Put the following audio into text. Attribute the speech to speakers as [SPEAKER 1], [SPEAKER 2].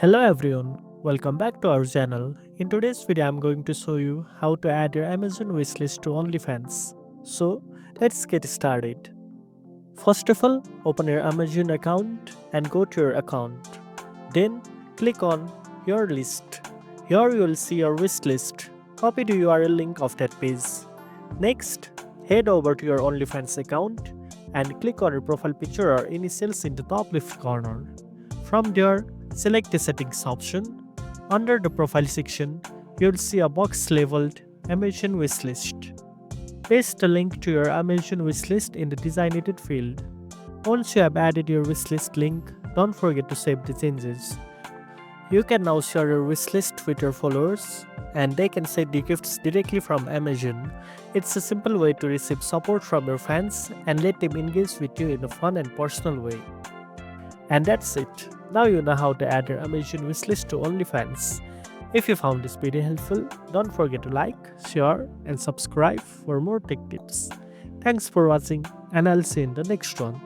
[SPEAKER 1] Hello everyone, welcome back to our channel. In today's video, I'm going to show you how to add your Amazon wishlist to OnlyFans. So, let's get started. First of all, open your Amazon account and go to your account. Then, click on Your List. Here you will see your wishlist. Copy the URL link of that page. Next, head over to your OnlyFans account and click on your profile picture or initials in the top left corner. From there, select the settings option. Under the profile section, you will see a box labeled Amazon Wishlist. Paste the link to your Amazon wishlist in the designated field. Once you have added your wishlist link, don't forget to save the changes. You can now share your wishlist with your followers and they can send the gifts directly from Amazon. It's a simple way to receive support from your fans and let them engage with you in a fun and personal way. And that's it. Now you know how to add your Amazon wishlist to OnlyFans. If you found this video helpful, don't forget to like, share, and subscribe for more tech tips. Thanks for watching, and I'll see you in the next one.